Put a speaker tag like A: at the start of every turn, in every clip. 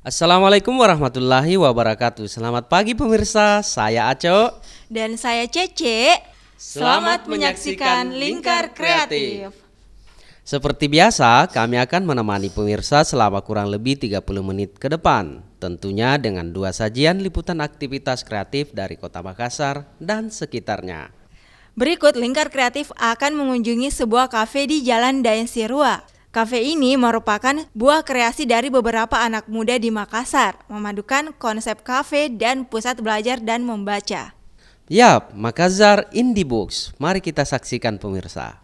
A: Assalamualaikum warahmatullahi wabarakatuh. Selamat pagi pemirsa, saya Aco.
B: Dan saya Cece.
A: Selamat menyaksikan Lingkar Kreatif. Seperti biasa, kami akan menemani pemirsa selama kurang lebih 30 menit ke depan. Tentunya dengan 2 sajian liputan aktivitas kreatif dari Kota Makassar dan sekitarnya.
B: Berikut Lingkar Kreatif akan mengunjungi sebuah kafe di Jalan Daeng Sirua. Kafe ini merupakan buah kreasi dari beberapa anak muda di Makassar, memadukan konsep kafe dan pusat belajar dan membaca.
A: Yap, Makassar Indie Books. Mari kita saksikan pemirsa.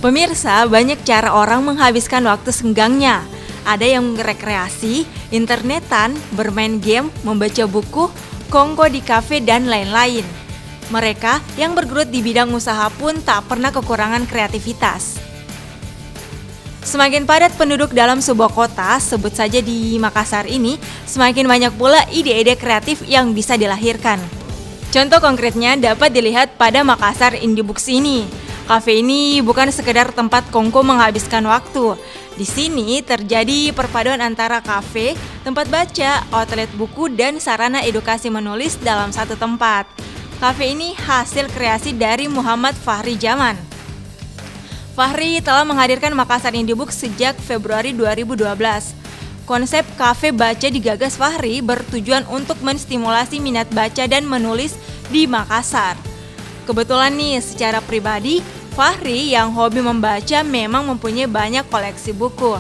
B: Pemirsa, banyak cara orang menghabiskan waktu senggangnya. Ada yang rekreasi, internetan, bermain game, membaca buku, kongko di kafe, dan lain-lain. Mereka yang bergelut di bidang usaha pun tak pernah kekurangan kreativitas. Semakin padat penduduk dalam sebuah kota, sebut saja di Makassar ini, semakin banyak pula ide-ide kreatif yang bisa dilahirkan. Contoh konkretnya dapat dilihat pada Makassar Indie Books ini. Kafe ini bukan sekedar tempat kongko menghabiskan waktu. Di sini terjadi perpaduan antara kafe, tempat baca, outlet buku, dan sarana edukasi menulis dalam satu tempat. Kafe ini hasil kreasi dari Muhammad Fahri Zaman. Fahri telah menghadirkan Makassar Indie Books sejak Februari 2012. Konsep kafe baca digagas Fahri bertujuan untuk menstimulasi minat baca dan menulis di Makassar. Kebetulan nih, secara pribadi, Fahri yang hobi membaca memang mempunyai banyak koleksi buku.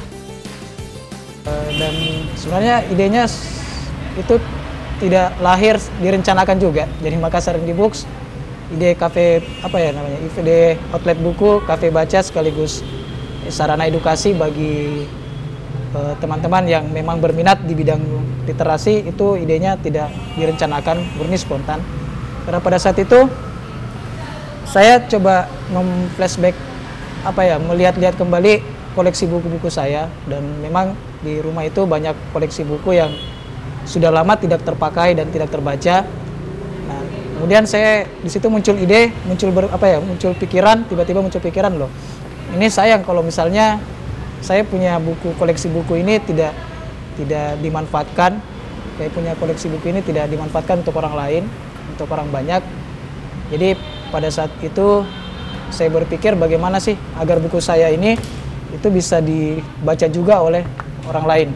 C: Dan sebenarnya idenya itu tidak lahir direncanakan juga. Jadi Makassar Indie Books, ide kafe ide outlet buku, kafe baca sekaligus sarana edukasi bagi teman-teman yang memang berminat di bidang literasi, itu idenya tidak direncanakan, murni spontan. Karena pada saat itu saya coba flashback melihat-lihat kembali koleksi buku-buku saya, dan memang di rumah itu banyak koleksi buku yang sudah lama tidak terpakai dan tidak terbaca. Nah, kemudian saya di situ muncul ide, muncul pikiran, tiba-tiba muncul pikiran loh. Ini sayang kalau misalnya saya punya koleksi buku ini tidak dimanfaatkan. Saya punya koleksi buku ini tidak dimanfaatkan untuk orang lain, untuk orang banyak. Jadi pada saat itu saya berpikir bagaimana sih agar buku saya ini itu bisa dibaca juga oleh orang lain.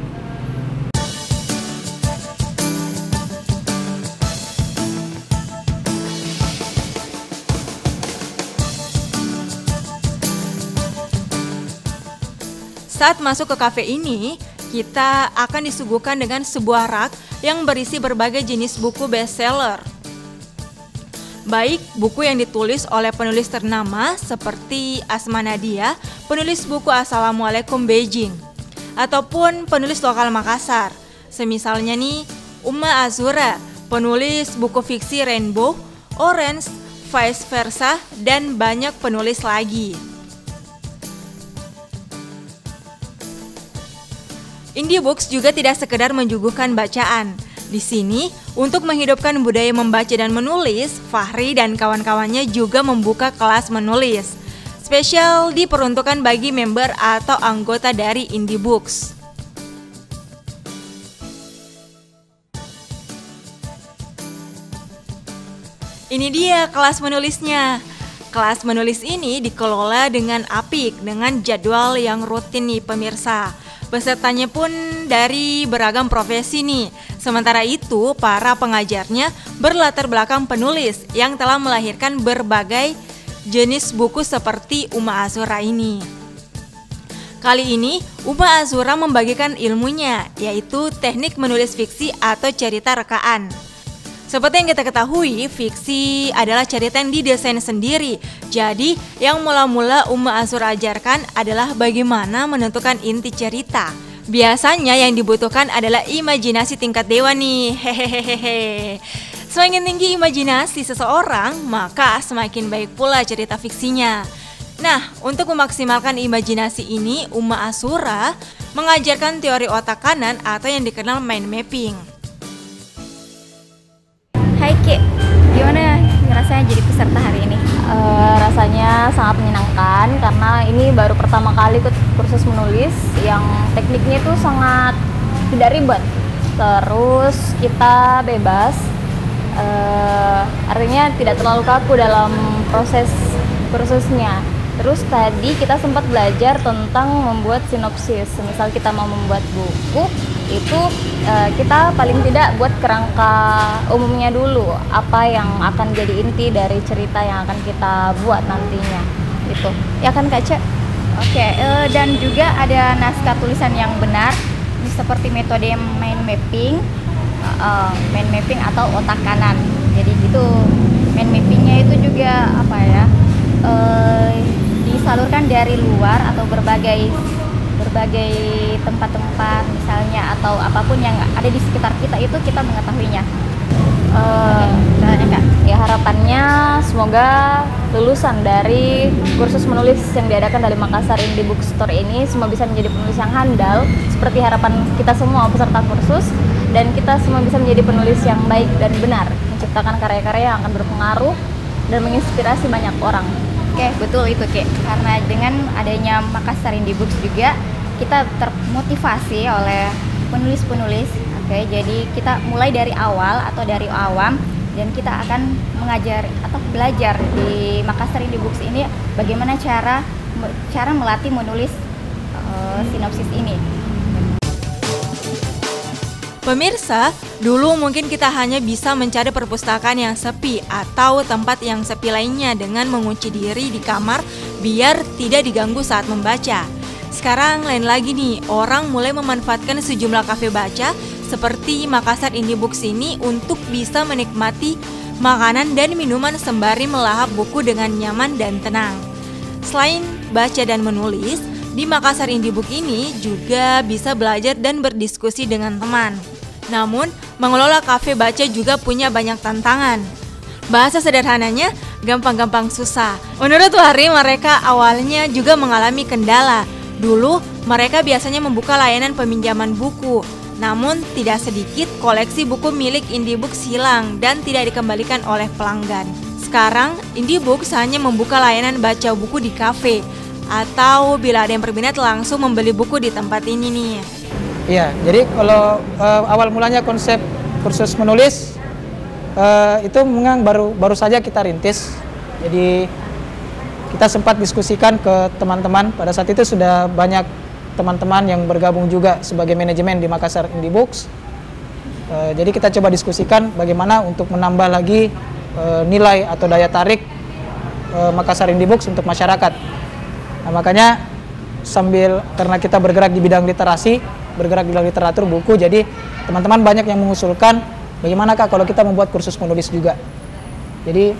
B: Saat masuk ke kafe ini, kita akan disuguhkan dengan sebuah rak yang berisi berbagai jenis buku bestseller. Baik buku yang ditulis oleh penulis ternama seperti Asma Nadia, penulis buku Assalamualaikum Beijing, ataupun penulis lokal Makassar, semisalnya nih Uma Azura, penulis buku fiksi Rainbow, Orange, Vice Versa, dan banyak penulis lagi. Indie Books juga tidak sekedar menyuguhkan bacaan. Di sini, untuk menghidupkan budaya membaca dan menulis, Fahri dan kawan-kawannya juga membuka kelas menulis. Spesial diperuntukkan bagi member atau anggota dari Indie Books. Ini dia kelas menulisnya. Kelas menulis ini dikelola dengan apik, dengan jadwal yang rutin nih pemirsa. Pesertanya pun dari beragam profesi nih. Sementara itu, para pengajarnya berlatar belakang penulis yang telah melahirkan berbagai jenis buku seperti Uma Azura ini. Kali ini, Uma Azura membagikan ilmunya, yaitu teknik menulis fiksi atau cerita rekaan. Seperti yang kita ketahui, fiksi adalah cerita yang didesain sendiri. Jadi, yang mula-mula Uma Azura ajarkan adalah bagaimana menentukan inti cerita. Biasanya yang dibutuhkan adalah imajinasi tingkat dewa nih. Hehehehe. Semakin tinggi imajinasi seseorang, maka semakin baik pula cerita fiksinya. Nah, untuk memaksimalkan imajinasi ini, Uma Asura mengajarkan teori otak kanan atau yang dikenal mind mapping.
D: Hai Ki, gimana rasanya jadi peserta hari ini?
E: Rasanya sangat menyenangkan karena ini baru pertama kali ikut kursus menulis yang tekniknya itu sangat tidak ribet. Terus kita bebas, artinya tidak terlalu kaku dalam proses kursusnya. Terus tadi kita sempat belajar tentang membuat sinopsis. Misal kita mau membuat buku, itu kita paling tidak buat kerangka umumnya dulu, apa yang akan jadi inti dari cerita yang akan kita buat nantinya. Gitu. Ya kan Kak Ce?
D: Oke, dan juga ada naskah tulisan yang benar, seperti metode mind mapping atau otak kanan. Jadi gitu, mind mappingnya itu juga apa ya? Disalurkan dari luar atau berbagai tempat-tempat misalnya atau apapun yang ada di sekitar kita itu kita mengetahuinya.
E: Ya harapannya semoga lulusan dari kursus menulis yang diadakan dari Makassar Indie Bookstore ini semua bisa menjadi penulis yang handal seperti harapan kita semua peserta kursus, dan kita semua bisa menjadi penulis yang baik dan benar, menciptakan karya-karya yang akan berpengaruh dan menginspirasi banyak orang.
D: Oke, betul itu Ki. Karena dengan adanya Makassar Indie Books juga kita termotivasi oleh penulis-penulis. Oke, jadi kita mulai dari awal atau dari awam dan kita akan mengajar atau belajar di Makassar Indie Books ini bagaimana cara melatih menulis sinopsis ini.
B: Pemirsa, dulu mungkin kita hanya bisa mencari perpustakaan yang sepi atau tempat yang sepi lainnya dengan mengunci diri di kamar biar tidak diganggu saat membaca. Sekarang lain lagi nih, orang mulai memanfaatkan sejumlah kafe baca seperti Makassar Indie Books ini untuk bisa menikmati makanan dan minuman sembari melahap buku dengan nyaman dan tenang. Selain baca dan menulis, di Makassar Indie Book ini juga bisa belajar dan berdiskusi dengan teman. Namun, mengelola kafe baca juga punya banyak tantangan. Bahasa sederhananya, gampang-gampang susah. Menurut Wahri, mereka awalnya juga mengalami kendala. Dulu, mereka biasanya membuka layanan peminjaman buku. Namun, tidak sedikit koleksi buku milik Indie Books hilang dan tidak dikembalikan oleh pelanggan. Sekarang, Indie Books hanya membuka layanan baca buku di kafe, atau bila ada yang berminat langsung membeli buku di tempat ini nih.
C: Iya, jadi kalau awal mulanya konsep kursus menulis itu memang baru saja kita rintis. Jadi kita sempat diskusikan ke teman-teman. Pada saat itu sudah banyak teman-teman yang bergabung juga sebagai manajemen di Makassar Indie Books. Jadi kita coba diskusikan bagaimana untuk menambah lagi nilai atau daya tarik Makassar Indie Books untuk masyarakat. Nah, makanya karena kita bergerak di bidang literasi, bergerak di bidang literatur buku, jadi teman-teman banyak yang mengusulkan bagaimana Kak kalau kita membuat kursus menulis juga. Jadi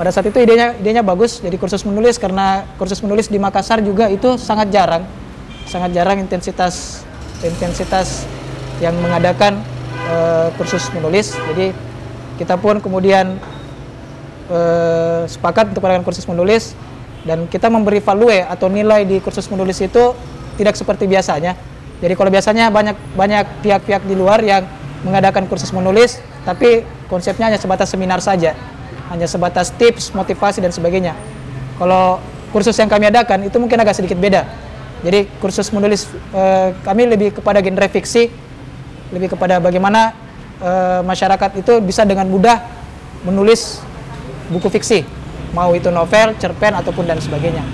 C: pada saat itu idenya bagus, jadi kursus menulis, karena kursus menulis di Makassar juga itu sangat jarang intensitas yang mengadakan kursus menulis. Jadi kita pun kemudian sepakat untuk mengadakan kursus menulis, dan kita memberi value atau nilai di kursus menulis itu tidak seperti biasanya. Jadi kalau biasanya banyak pihak-pihak di luar yang mengadakan kursus menulis, tapi konsepnya hanya sebatas seminar saja, hanya sebatas tips, motivasi dan sebagainya. Kalau kursus yang kami adakan itu mungkin agak sedikit beda. Jadi kursus menulis kami lebih kepada genre fiksi, lebih kepada bagaimana masyarakat itu bisa dengan mudah menulis buku fiksi, mau itu novel, cerpen ataupun dan sebagainya.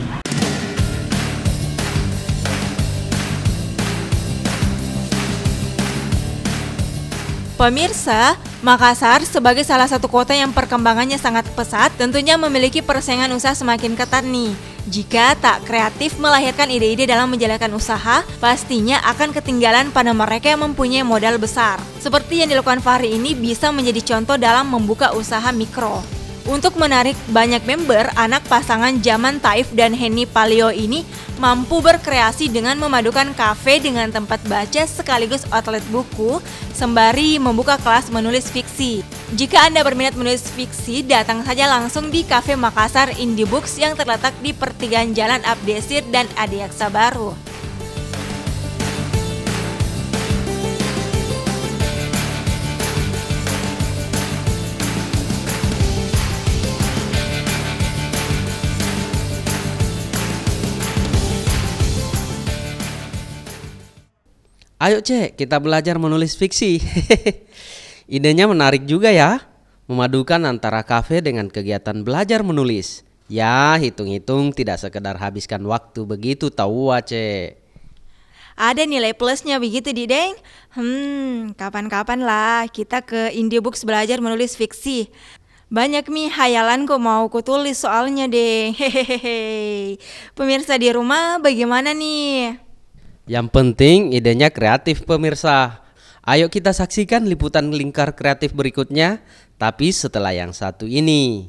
B: Pemirsa, Makassar sebagai salah satu kota yang perkembangannya sangat pesat tentunya memiliki persaingan usaha semakin ketat nih. Jika tak kreatif melahirkan ide-ide dalam menjalankan usaha, pastinya akan ketinggalan pada mereka yang mempunyai modal besar. Seperti yang dilakukan Fahri ini bisa menjadi contoh dalam membuka usaha mikro. Untuk menarik banyak member, anak pasangan Zaman Taif dan Henny Paleo ini mampu berkreasi dengan memadukan kafe dengan tempat baca sekaligus outlet buku, sembari membuka kelas menulis fiksi. Jika Anda berminat menulis fiksi, datang saja langsung di Cafe Makassar Indie Books yang terletak di pertigaan Jalan Abdesir dan Adiaksa Baru.
A: Ayo Cek, kita belajar menulis fiksi. Idenya menarik juga ya, memadukan antara kafe dengan kegiatan belajar menulis. Ya, hitung-hitung tidak sekedar habiskan waktu begitu tahu Cek.
B: Ada nilai plusnya begitu Dideng. Kapan-kapan lah kita ke Indie Books belajar menulis fiksi. Banyak hayalan kok mau kutulis soalnya deh. Hehehe. Pemirsa di rumah bagaimana nih?
A: Yang penting idenya kreatif pemirsa. Ayo kita saksikan liputan Lingkar Kreatif berikutnya, tapi setelah yang satu ini.